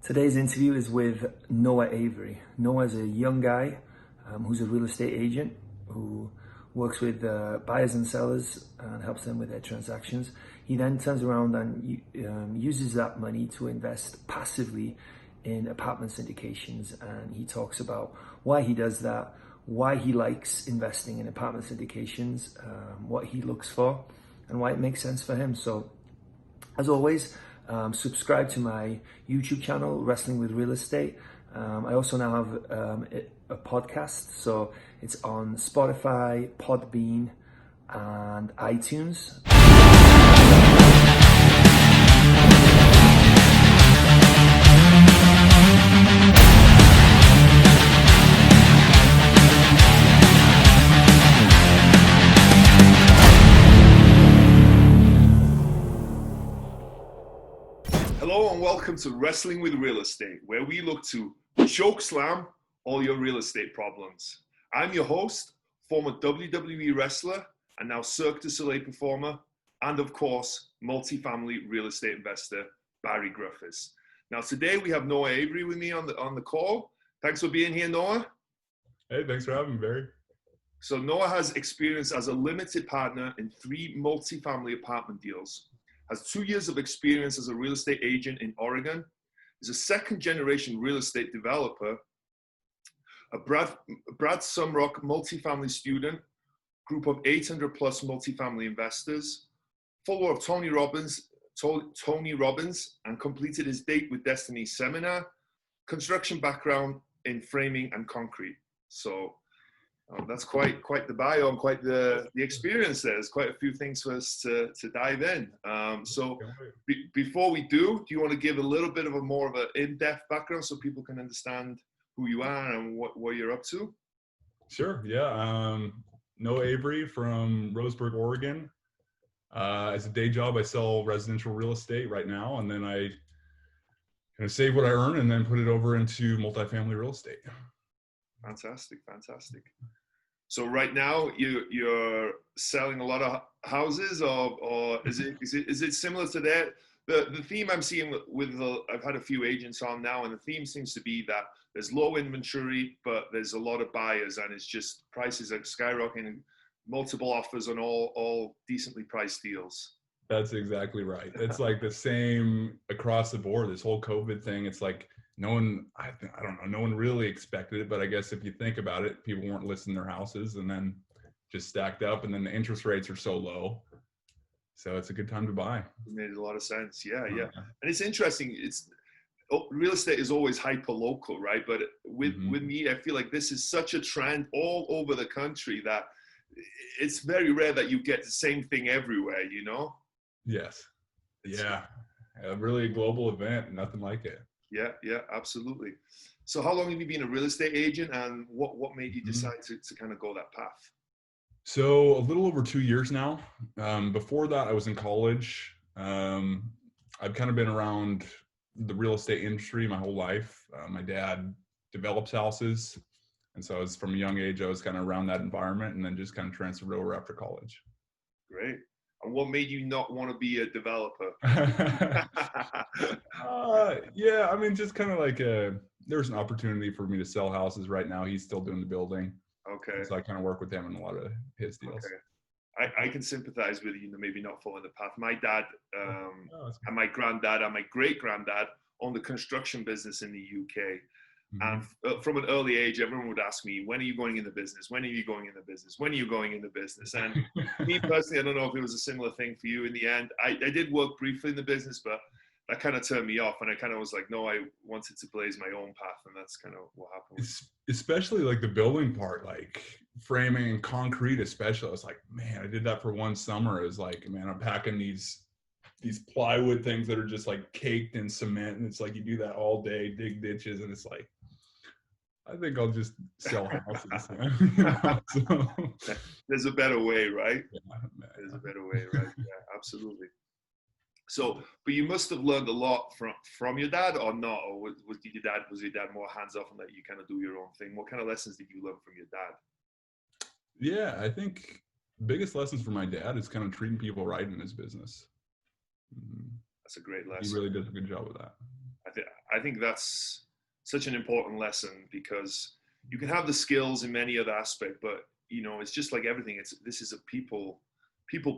Today's interview is with Noah Avery. Noah is a young guy who's a real estate agent who works with buyers and sellers and helps them with their transactions. He then turns around and uses that money to invest passively in apartment syndications, and he talks about why he does that, why he likes investing in apartment syndications, what he looks for, and why it makes sense for him. So, as always, subscribe to my YouTube channel, Wrestling with Real Estate. I also now have a podcast, so it's on Spotify, PODBEAN, and iTunes. Hello and welcome to Wrestling with Real Estate, where we look to choke slam all your real estate problems. I'm your host, former WWE wrestler, and now Cirque du Soleil performer, and of course, multifamily real estate investor, Barri Griffiths. Now today we have Noah Avery with me on the call. Thanks for being here, Noah. Hey, thanks for having me, Barry. So Noah has experience as a limited partner in 3 multifamily apartment deals. Has 2 years of experience as a real estate agent in Oregon, is a second-generation real estate developer, a Brad Sumrock multifamily student, group of 800 plus multifamily investors, follower of Tony Robbins, and completed his Date with Destiny seminar, construction background in framing and concrete. So that's quite the bio and quite the experience there. There's quite a few things for us to dive in. So before we do you want to give a little bit of a more of an in-depth background so people can understand who you are and what you're up to? Sure, yeah. Noah Avery from Roseburg, Oregon. As a day job, I sell residential real estate right now, and then I kind of save what I earn and then put it over into multifamily real estate. Fantastic. So right now you're selling a lot of houses, or is it similar to that? The theme I'm seeing I've had a few agents on now, and the theme seems to be that there's low inventory, but there's a lot of buyers, and it's just prices are skyrocketing, multiple offers on all decently priced deals. That's exactly right. It's like the same across the board. This whole COVID thing, it's like no one really expected it, but I guess if you think about it, people weren't listing their houses and then just stacked up, and then the interest rates are so low. So it's a good time to buy. It made a lot of sense. Yeah. And it's interesting. Real estate is always hyper local, right? But with me, I feel like this is such a trend all over the country that it's very rare that you get the same thing everywhere, you know? Yes. Yeah. A really global event, nothing like it. Yeah, absolutely. So how long have you been a real estate agent, and what made you decide to kind of go that path? So a little over 2 years now. Before that, I was in college. I've kind of been around the real estate industry my whole life. My dad develops houses. And so from a young age, I was kind of around that environment, and then just kind of transferred over after college. Great. And what made you not want to be a developer? Yeah, I mean, just kind of like there's an opportunity for me to sell houses right now. He's still doing the building. Okay. So I kind of work with him in a lot of his deals. Okay. I can sympathize with you, maybe not following the path. My dad and my granddad and my great-granddad owned a construction business in the UK. And from an early age, everyone would ask me, when are you going in the business? When are you going in the business? When are you going in the business? And me personally, I don't know if it was a similar thing for you in the end. I did work briefly in the business, but that kind of turned me off. And I kind of was like, no, I wanted to blaze my own path. And that's kind of what happened. Especially like the building part, like framing and concrete especially. I was like, man, I did that for one summer. It was like, man, I'm packing these plywood things that are just like caked in cement. And it's like, you do that all day, dig ditches. And it's like, I think I'll just sell houses. So, there's a better way, right? Yeah, there's a better way, right? Yeah, absolutely. So, but you must have learned a lot from your dad, or not? Or was your dad more hands off and let you kind of do your own thing? What kind of lessons did you learn from your dad? Yeah, I think the biggest lessons from my dad is kind of treating people right in his business. That's a great lesson. He really does a good job with that. I think that's such an important lesson, because you can have the skills in many other aspects, but you know, it's just like everything. This is a people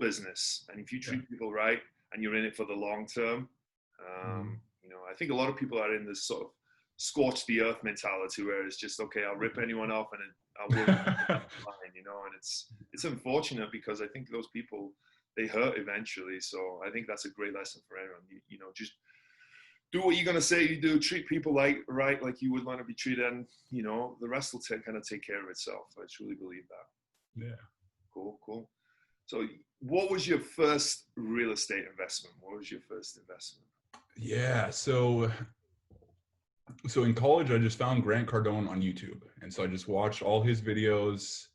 business, and if you treat people right and you're in it for the long term, you know, I think a lot of people are in this sort of scorch the earth mentality where it's just, okay, I'll rip anyone off and I'll work fine, you know, and it's unfortunate, because I think those people, they hurt eventually. So I think that's a great lesson for everyone. You know, just do what you're going to say you do, treat people right like you would want to be treated, and you know, the rest will kind of take care of itself. I truly believe that. Yeah. Cool. So what was your first real estate investment? What was your first investment? Yeah, so in college, I just found Grant Cardone on YouTube, and so I just watched all his videos,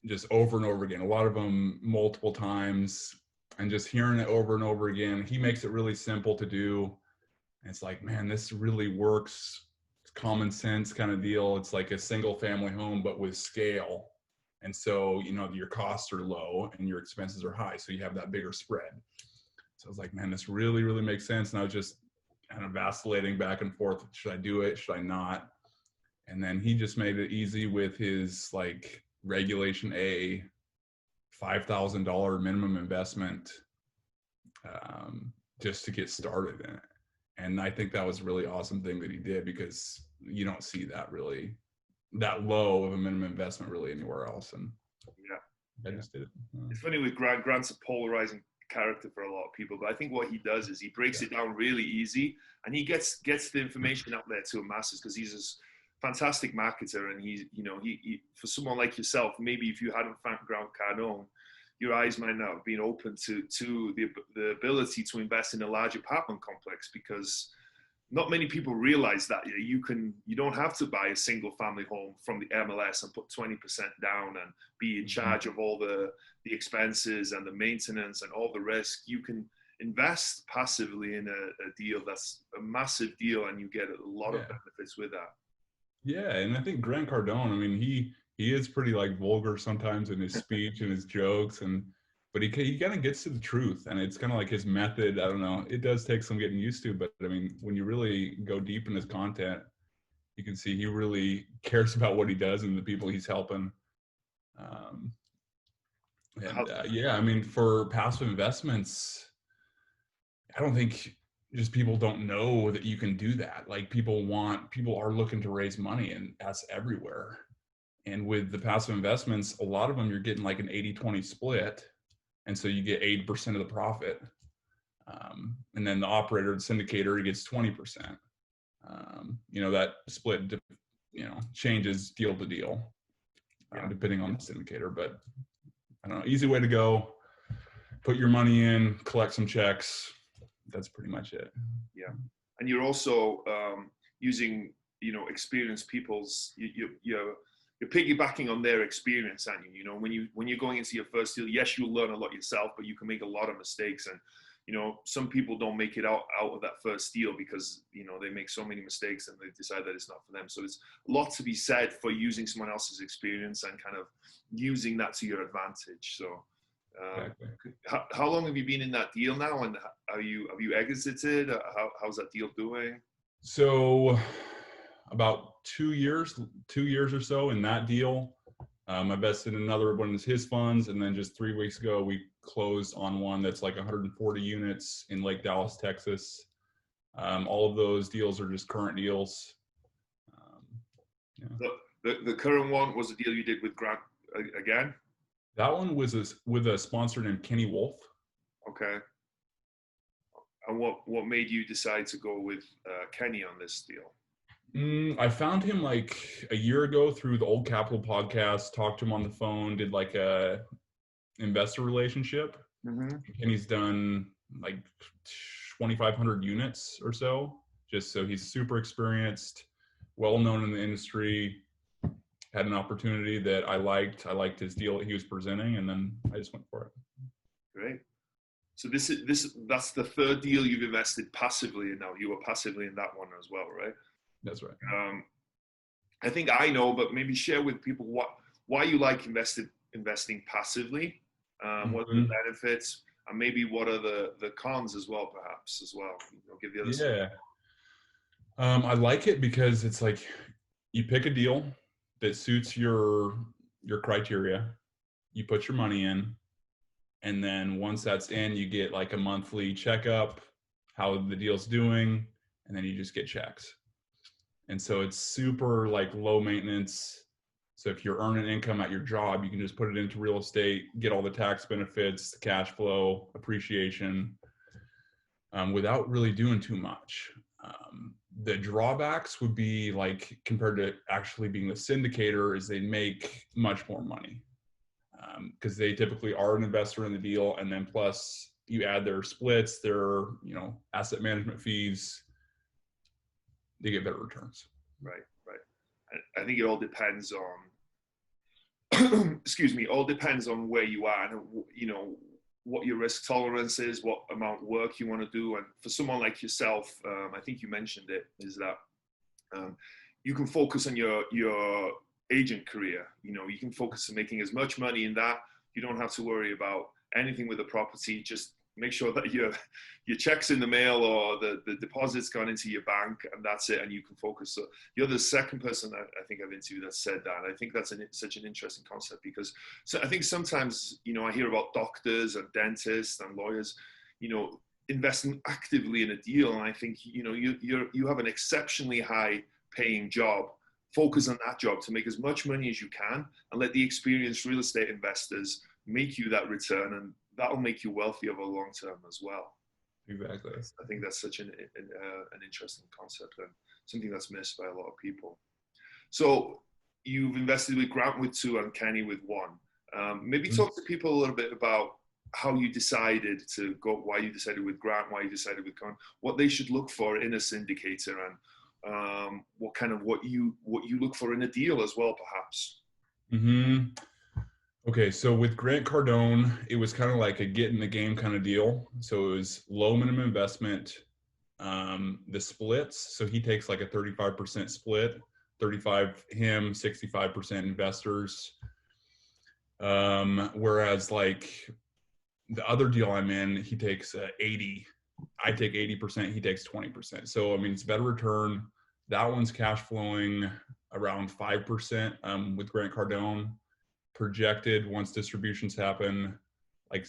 just over and over again, a lot of them multiple times, and just hearing it over and over again. He makes it really simple to do, and it's like, man, this really works. It's common sense kind of deal. It's like a single family home, but with scale. And so, you know, your costs are low and your expenses are high, so you have that bigger spread. So I was like, man, this really, really makes sense. And I was just kind of vacillating back and forth. Should I do it? Should I not? And then he just made it easy with his like Regulation A, $5,000 minimum investment, just to get started in it. And I think that was a really awesome thing that he did, because you don't see that really that low of a minimum investment really anywhere else. And I just did it. It's funny with Grant. Grant's a polarizing character for a lot of people, but I think what he does is he breaks it down really easy, and he gets the information out there to the masses, because he's a fantastic marketer. And he for someone like yourself, maybe if you hadn't found Grant Cardone, your eyes might not have been open to the ability to invest in a large apartment complex, because not many people realize that you don't have to buy a single family home from the MLS and put 20% down and be in charge of all the expenses and the maintenance and all the risk. You can invest passively in a deal that's a massive deal, and you get a lot of benefits with that. Yeah, and I think Grant Cardone, I mean, he is pretty like vulgar sometimes in his speech and his jokes, but he kind of gets to the truth, and it's kind of like his method. I don't know. It does take some getting used to, but I mean, when you really go deep in his content, you can see he really cares about what he does and the people he's helping. I mean, for passive investments, I don't think just people don't know that you can do that. Like people are looking to raise money, and that's everywhere. And with the passive investments, a lot of them, you're getting like an 80-20 split. And so you get 80% of the profit. And then the operator, the syndicator, he gets 20%. You know, that split, changes deal to deal, depending on the syndicator. But I don't know, easy way to go. Put your money in, collect some checks. That's pretty much it. Yeah. And you're also using, experienced people's, you're piggybacking on their experience, aren't you? You know, when you're going into your first deal, yes, you'll learn a lot yourself, but you can make a lot of mistakes. And, some people don't make it out of that first deal because, they make so many mistakes and they decide that it's not for them. So there's a lot to be said for using someone else's experience and kind of using that to your advantage. So how long have you been in that deal now, and have you exited? How's that deal doing? So about 2 years or so in that deal. I invested in another one of his funds, and then just 3 weeks ago we closed on one that's like 140 units in Lake Dallas, Texas. All of those deals are just current deals. The current one was a deal you did with Grant again? That one was with a sponsor named Kenny Wolf. Okay. And what made you decide to go with Kenny on this deal? I found him like a year ago through the Old Capital podcast, talked to him on the phone, did like a investor relationship. And he's done like 2,500 units or so. Just so he's super experienced, well-known in the industry, had an opportunity that I liked. I liked his deal that he was presenting, and then I just went for it. Great. So that's the third deal you've invested passively in now. You were passively in that one as well, right? That's right. I think I know, but maybe share with people why you like investing passively. What are the benefits, and maybe what are the cons as well, perhaps as well. Give the other side. Yeah. I like it because it's like you pick a deal that suits your criteria, you put your money in, and then once that's in, you get like a monthly checkup, how the deal's doing, and then you just get checks. And so it's super like low maintenance. So if you're earning income at your job, you can just put it into real estate, get all the tax benefits, the cash flow, appreciation, without really doing too much. The drawbacks would be like compared to actually being the syndicator is they make much more money because they typically are an investor in the deal, and then plus you add their splits, their asset management fees, they get better returns. Right. I think it all depends on, excuse me, all depends on where you are and what your risk tolerance is, what amount of work you want to do. And for someone like yourself, I think you mentioned it, is that you can focus on your agent career. You can focus on making as much money in that. You don't have to worry about anything with the property. Just make sure that your check's in the mail or the deposit's gone into your bank, and that's it, and you can focus. So you're the second person I think I've interviewed that said that. And I think that's such an interesting concept, because I think sometimes, I hear about doctors and dentists and lawyers, investing actively in a deal. And I think, you have an exceptionally high paying job. Focus on that job to make as much money as you can, and let the experienced real estate investors make you that return, and that'll make you wealthy over the long term as well. Exactly. I think that's such an interesting concept, and something that's missed by a lot of people. So you've invested with Grant with 2 and Kenny with 1. Maybe talk to people a little bit about how you decided to go, why you decided with Grant, why you decided with Con, what they should look for in a syndicator, and what you look for in a deal as well, perhaps. Okay, so with Grant Cardone, it was kind of like a get in the game kind of deal. So it was low minimum investment. The splits, so he takes like a 35% split, 35 him, 65% investors. Whereas like the other deal I'm in, he takes 80. I take 80%, he takes 20%. So I mean, it's better return. That one's cash flowing around 5% with Grant Cardone. Projected once distributions happen, like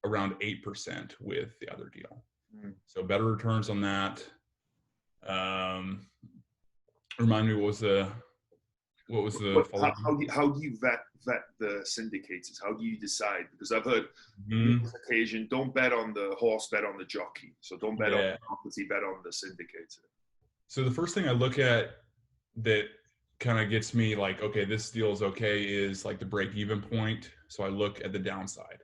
around 8% with the other deal. So better returns on that. Remind me, what was the how do you vet the syndicators? How do you decide? Because I've heard on this occasion, don't bet on the horse, bet on the jockey. So don't bet on the property, bet on the syndicator. So the first thing I look at that kind of gets me like, okay, this deal is okay, is like the break-even point. So I look at the downside.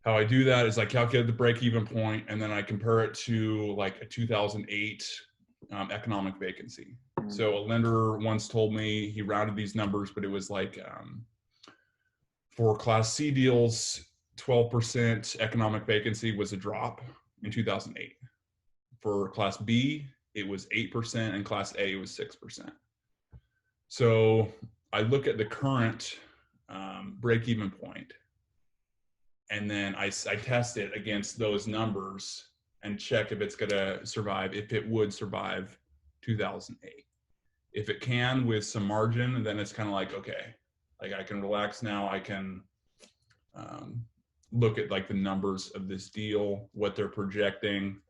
How I do that is I calculate the break-even point, and then I compare it to like a 2008 economic vacancy. So a lender once told me, he rounded these numbers, but it was like for Class C deals, 12% economic vacancy was a drop in 2008. For Class B, it was 8%, and Class A was 6%. So I look at the current break-even point, and then I test it against those numbers and check if it's going to survive, if it would survive 2008. If it can with some margin, then it's kind of like, okay, like I can relax now. I can look at like the numbers of this deal, what they're projecting,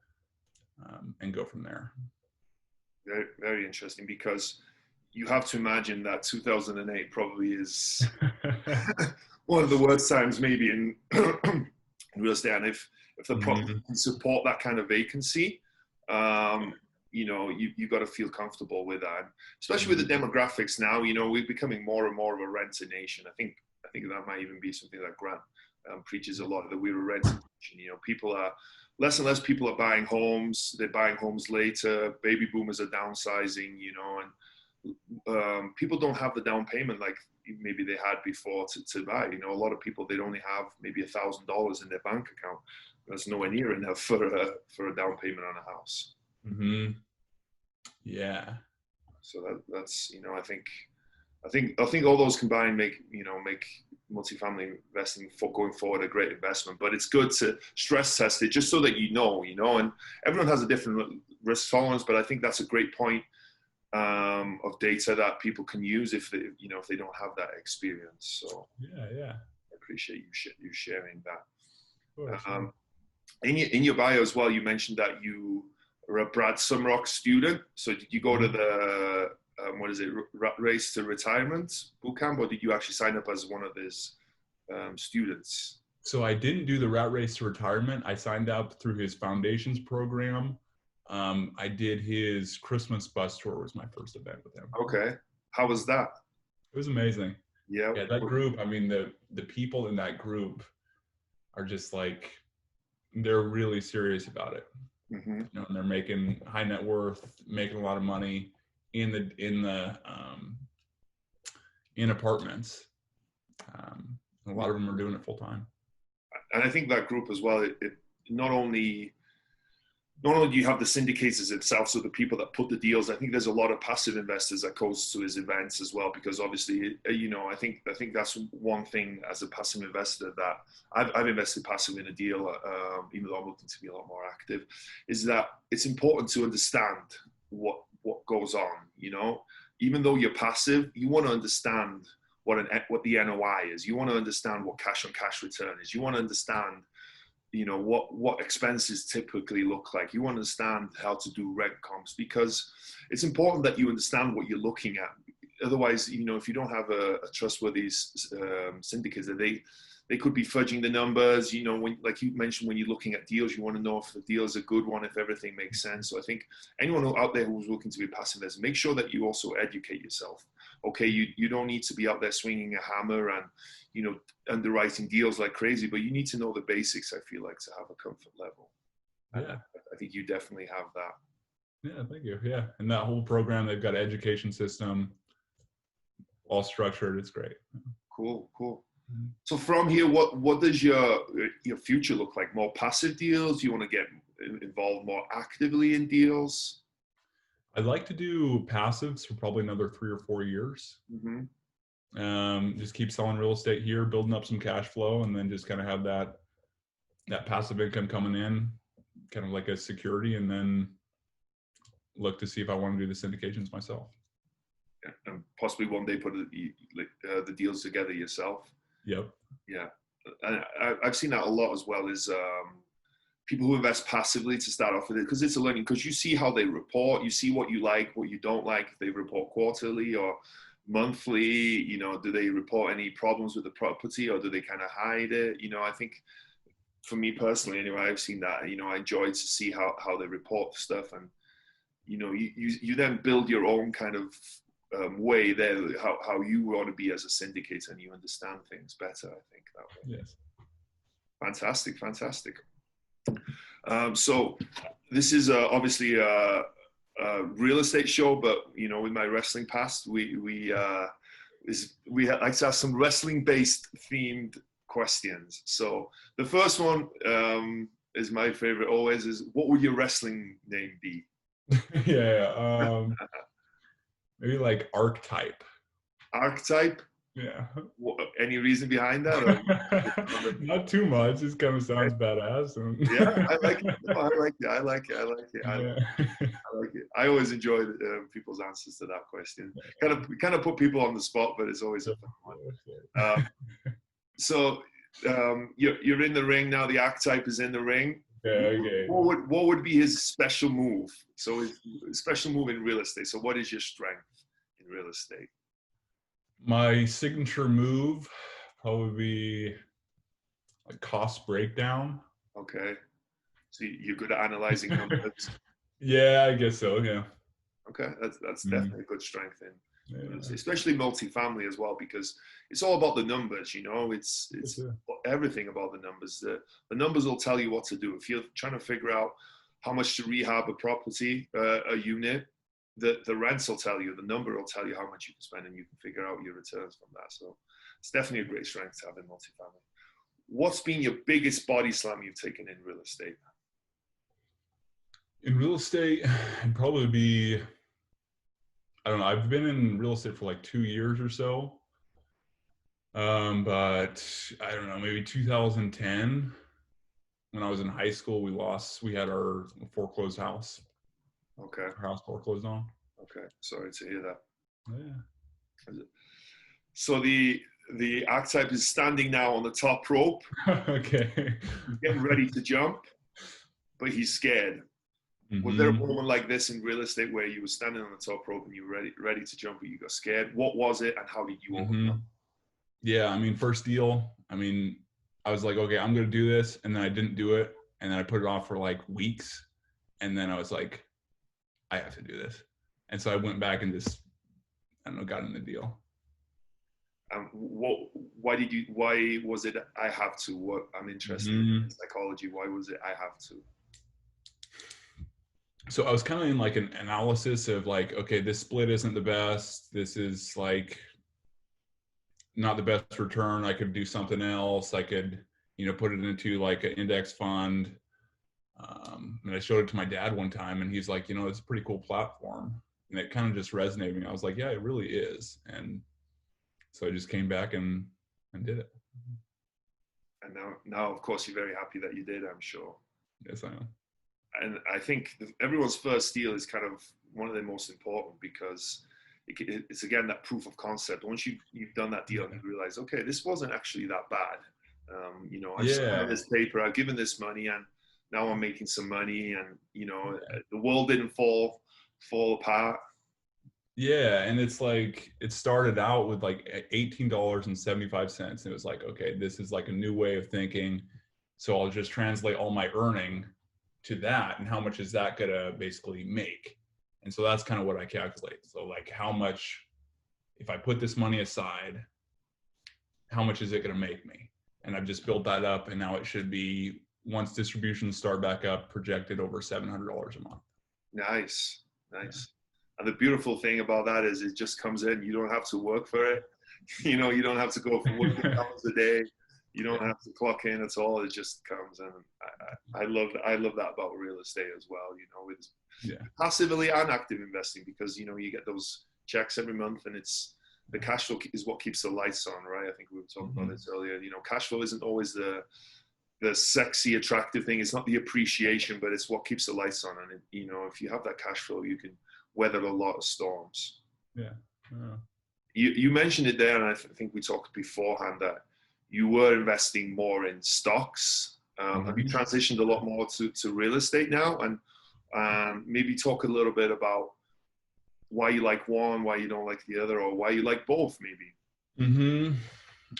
and go from there. Very, very interesting, because you have to imagine that 2008 probably is one of the worst times maybe in real estate. And if the property can support that kind of vacancy, you got to feel comfortable with that. Especially with the demographics now, we're becoming more and more of a renter nation. I think that might even be something that Grant preaches a lot, that we're a renter nation. People are, less and less people are buying homes. They're buying homes later. Baby boomers are downsizing, and people don't have the down payment like maybe they had before to buy. A lot of people, they'd only have maybe $1,000 in their bank account. That's nowhere near enough for a down payment on a house. Yeah. So that's I think all those combined make multifamily investing for going forward a great investment, but it's good to stress test it just so that you know, and everyone has a different risk tolerance, but I think that's a great point of data that people can use if they, if they don't have that experience. So yeah, I appreciate you sharing that. of course. In your bio as well, you mentioned that you are a Brad Sumrock student. So did you go to the Rat Race to Retirement bootcamp, or did you actually sign up as one of his students? So I didn't do the Rat Race to Retirement. I signed up through his foundations program. I did his Christmas bus tour, was my first event with him. Okay. How was that? It was amazing. Yeah. Yeah, that group, I mean, the people in that group are just like, they're really serious about it. Mm-hmm. And they're making high net worth, making a lot of money in apartments. A lot of them are doing it full time. And I think that group as well, it not only do you have the syndicators itself, so the people that put the deals, I think there's a lot of passive investors that goes to his events as well, because obviously, I think that's one thing as a passive investor that I've invested passive in a deal, even though I'm looking to be a lot more active, is that it's important to understand what goes on, even though you're passive, you want to understand what the NOI is. You want to understand what cash on cash return is. You want to understand what expenses typically look like. You understand how to do reg comps, because it's important that you understand what you're looking at. Otherwise, if you don't have a trustworthy syndicate, they could be fudging the numbers. Like you mentioned, when you're looking at deals, you want to know if the deal is a good one, if everything makes sense. So I think anyone out there who's looking to be a passive investor, make sure that you also educate yourself. Okay, you don't need to be out there swinging a hammer and underwriting deals like crazy, but you need to know the basics, I feel like, to have a comfort level. Yeah. I think you definitely have that. Yeah, thank you. Yeah. And that whole program, they've got an education system, all structured. It's great. Cool. So from here, what does your future look like? More passive deals? Do you want to get involved more actively in deals? I'd like to do passives for probably another 3 or 4 years. Mm-hmm. Just keep selling real estate here, building up some cash flow, and then just kind of have that passive income coming in, kind of like a security, and then look to see if I want to do the syndications myself. Yeah. And possibly one day put the deals together yourself. Yep. Yeah. And I've seen that a lot as well, is people who invest passively to start off with it, because it's a learning, because you see how they report, you see what you like, what you don't like, if they report quarterly or monthly, do they report any problems with the property, or do they kind of hide it? I think for me personally, anyway, I've seen that, I enjoy to see how they report stuff, and, you then build your own kind of way there, how you want to be as a syndicator, and you understand things better, I think, that way. Yes. Fantastic. So this is obviously a real estate show, but with my wrestling past, we like to ask some wrestling based themed questions. So the first one is my favorite always, is what would your wrestling name be? Yeah. Maybe like archetype. Archetype? Yeah. Any reason behind that? Or? Not too much. Just kind of sounds badass. Yeah, I like it. No, I like it. I always enjoy people's answers to that question. Kind of put people on the spot, but it's always a fun one. So you're in the ring now. The archetype is in the ring. Okay. What would be his special move? So his special move in real estate. So what is your strength in real estate? My signature move probably be like cost breakdown. Okay. So you're good at analyzing numbers. Yeah, I guess so. Yeah. Okay, that's definitely a good strength in, Yeah. especially multifamily as well, because it's all about the numbers. It's everything about the numbers. The numbers will tell you what to do. If you're trying to figure out how much to rehab a property, a unit, the rents will tell you. The number will tell you how much you can spend, and you can figure out your returns from that. So it's definitely a great strength to have in multifamily. What's been your biggest body slam you've taken in real estate? In real estate, it'd probably be, I don't know, I've been in real estate for like 2 years or so. But I don't know, maybe 2010, when I was in high school, we had our foreclosed house. Okay. Our house foreclosed on. Okay. Sorry to hear that. Yeah. So the archetype is standing now on the top rope, Okay. getting ready to jump, but he's scared. Was there a moment like this in real estate where you were standing on the top rope and you were ready to jump, but you got scared? What was it, and how did you overcome? Yeah, I mean, first deal, I mean, I was like, okay, I'm going to do this. And then I didn't do it. And then I put it off for like weeks. And then I was like, I have to do this. And so I went back and just, I don't know, got in the deal. Why was it I have to? What I'm interested in psychology. Why was it I have to? So I was kind of in like an analysis of like, okay, this split isn't the best. This is like not the best return. I could do something else. I could, put it into like an index fund. And I showed it to my dad one time and he's like, it's a pretty cool platform. And it kind of just resonated with me. I was like, yeah, it really is. And so I just came back and did it. And now, of course, you're very happy that you did, I'm sure. Yes, I am. And I think everyone's first deal is kind of one of the most important, because it's again that proof of concept. Once you've done that deal and you realize, okay, this wasn't actually that bad. I signed this paper, I've given this money, and now I'm making some money, and the world didn't fall apart. Yeah, and it's like it started out with like $18.75. It was like, okay, this is like a new way of thinking. So I'll just translate all my earning to that, and how much is that gonna basically make? And so that's kind of what I calculate. So like, how much, if I put this money aside, how much is it gonna make me? And I've just built that up, and now it should be, once distributions start back up, projected over $700 a month. Nice. Yeah. And the beautiful thing about that is it just comes in. You don't have to work for it. You don't have to go for working hours a day. You don't have to clock in at all. It just comes in. I love that about real estate as well. With passively and active investing, because you get those checks every month, and it's the cash flow is what keeps the lights on, right? I think we were talking about this earlier. Cash flow isn't always the sexy, attractive thing. It's not the appreciation, but it's what keeps the lights on. And if you have that cash flow, you can weather a lot of storms. Yeah. You mentioned it there, and I think we talked beforehand that you were investing more in stocks. Have you transitioned a lot more to real estate now? And maybe talk a little bit about why you like one, why you don't like the other, or why you like both, maybe.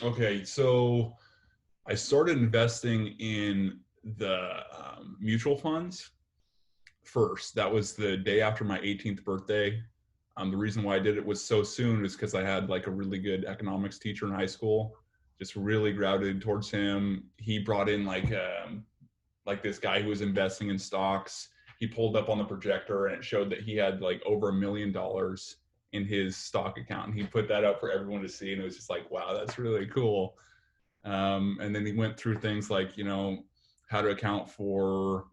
Okay, so I started investing in the mutual funds first. That was the day after my 18th birthday. The reason why I did it was so soon is because I had like a really good economics teacher in high school. Just really gravitated towards him. He brought in like this guy who was investing in stocks. He pulled up on the projector and it showed that he had like over $1 million in his stock account. And he put that up for everyone to see. And it was just like, wow, that's really cool. And then he went through things like, how to account for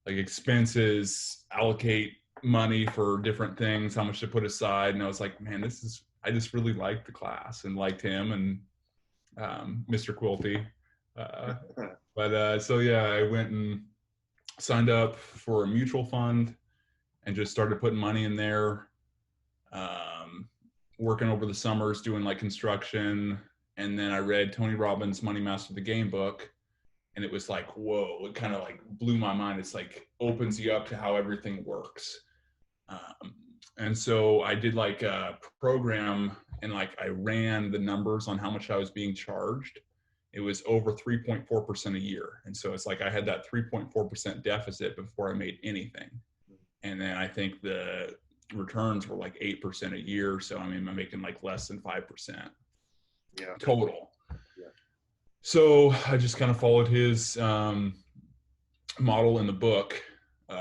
like expenses, allocate money for different things, how much to put aside. And I was like, man, I just really liked the class and liked him and Mr. Quilty. So yeah, I went and signed up for a mutual fund and just started putting money in there, working over the summers, doing like construction. And then I read Tony Robbins' Money Master the Game book. And it was like, whoa, it kind of like blew my mind. It's like opens you up to how everything works. And so I did like a program and like I ran the numbers on how much I was being charged. It was over 3.4% a year. And so it's like I had that 3.4% deficit before I made anything. And then I think the returns were like 8% a year. So I mean, I'm making like less than 5% total. So I just kind of followed his model in the book,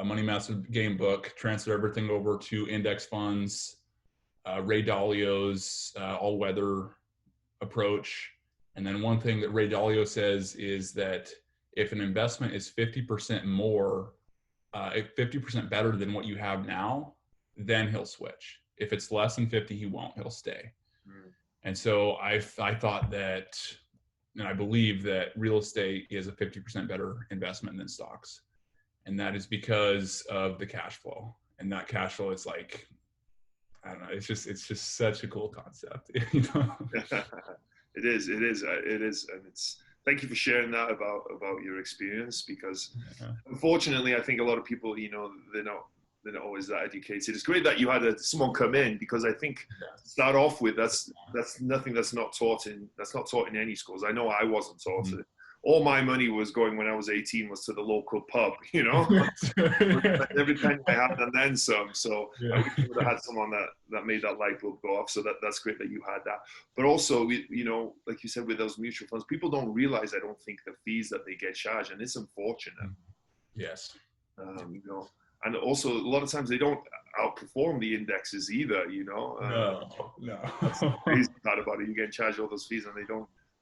Money Master Game book, transferred everything over to index funds, Ray Dalio's all-weather approach. And then one thing that Ray Dalio says is that if an investment is 50% more, 50% better than what you have now, then he'll switch. If it's less than 50, he won't, he'll stay. And so I thought that, and I believe that real estate is a 50% better investment than stocks. And that is because of the cash flow. And that cash flow is like, I don't know, it's just such a cool concept, you know? It is, and it's, thank you for sharing that about your experience, because unfortunately, I think a lot of people, you know, they're not always that educated. It's great that you had someone come in, because I think to start off with, that's nothing that's not taught in any schools. I know I wasn't taught it. All my money was going, when I was 18, was to the local pub, you know. Every penny I had, and then some. So I wish I would have had someone that made that light bulb go off. So that's great that you had that. But also, you know, like you said, with those mutual funds, people don't realize, I don't think, the fees that they get charged, and it's unfortunate. Yes. You know, and also a lot of times they don't outperform the indexes either. You know. No. That's the crazy part about it. You get charged all those fees, and they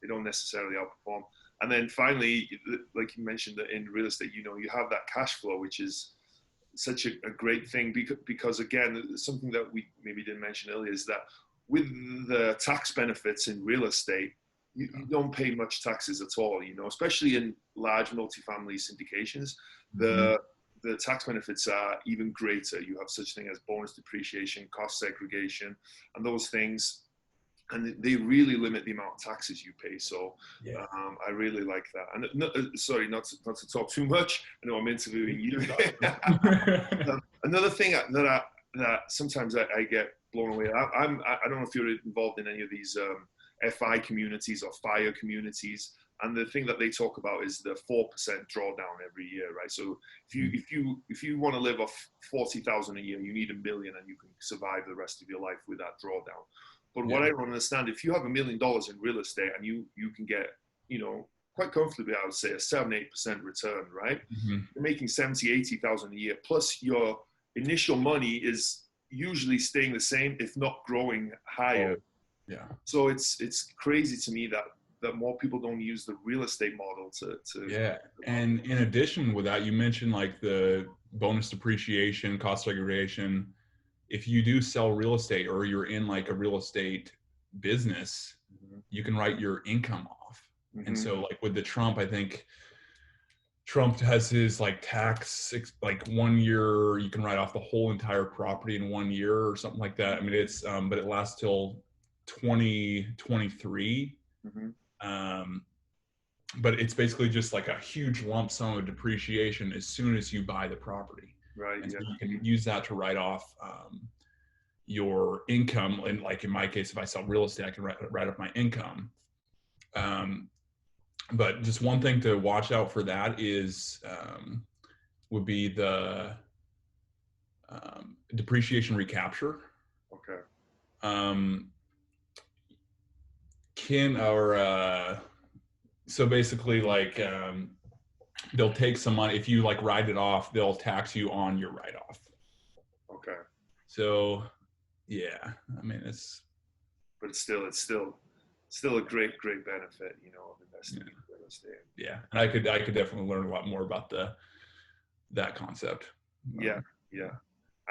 don't necessarily outperform. And then finally, like you mentioned, that in real estate, you know, you have that cash flow, which is such a great thing, because again, something that we maybe didn't mention earlier is that with the tax benefits in real estate, you don't pay much taxes at all, you know, especially in large multifamily syndications. The tax benefits are even greater. You have such thing as bonus depreciation, cost segregation, and those things. And they really limit the amount of taxes you pay. So I really like that. And sorry, not to talk too much. I know I'm interviewing you. Another thing that sometimes I get blown away. I don't know if you're involved in any of these FI communities or fire communities. And the thing that they talk about is the 4% drawdown every year, right? So if you want to live off 40,000 a year, you need $1 million, and you can survive the rest of your life with that drawdown. But what I don't understand, if you have $1 million in real estate, and you can get, you know, quite comfortably, I would say, a 7-8% return, right? You're making 70,000-80,000 a year, plus your initial money is usually staying the same, if not growing higher. So it's crazy to me that more people don't use the real estate model to And in addition with that, you mentioned like the bonus depreciation, cost segregation. If you do sell real estate, or you're in like a real estate business, you can write your income off. And so like with the Trump, I think Trump has his like tax, like 1 year, you can write off the whole entire property in 1 year or something like that. I mean, it's, but it lasts till 2023. But it's basically just like a huge lump sum of depreciation as soon as you buy the property. Right. And so you can use that to write off your income. And like in my case, if I sell real estate, I can write off my income. But just one thing to watch out for that is would be the depreciation recapture. Okay. So basically, like they'll take some money. If you like write it off, they'll tax you on your write-off. Okay. So, yeah, I mean, but it's still a great benefit, you know, of investing in real estate. Yeah, and I could definitely learn a lot more about that concept. Yeah.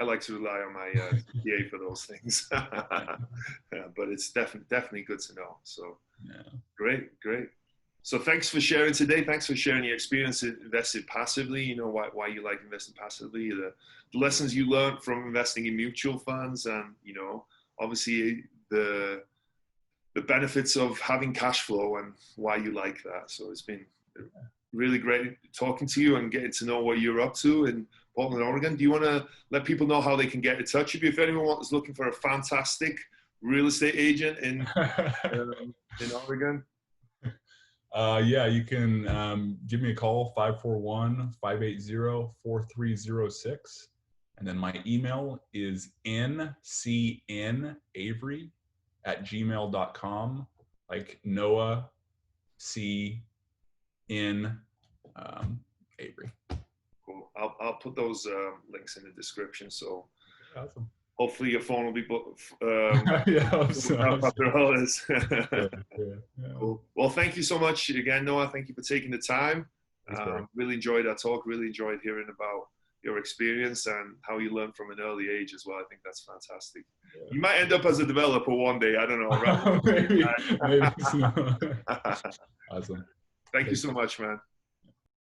I like to rely on my CPA for those things, but it's definitely good to know. So, great. So thanks for sharing today. Thanks for sharing your experience invested passively. You know, why you like investing passively, the lessons you learned from investing in mutual funds, and, you know, obviously the benefits of having cash flow and why you like that. So it's been really great talking to you and getting to know what you're up to in Portland, Oregon. Do you want to let people know how they can get in touch with you if anyone is looking for a fantastic real estate agent in Oregon? Yeah, you can give me a call, 541-580-4306. And then my email is ncnavery@gmail.com, like Noah C. N. Avery. Cool. I'll put those links in the description. So awesome. Hopefully your phone will be after all this. Yeah. Cool. Well, thank you so much again, Noah. Thank you for taking the time. Really enjoyed our talk. Really enjoyed hearing about your experience and how you learned from an early age as well. I think that's fantastic. You might end up as a developer one day. I don't know. Right? Maybe so. Awesome. Thank you so much, man.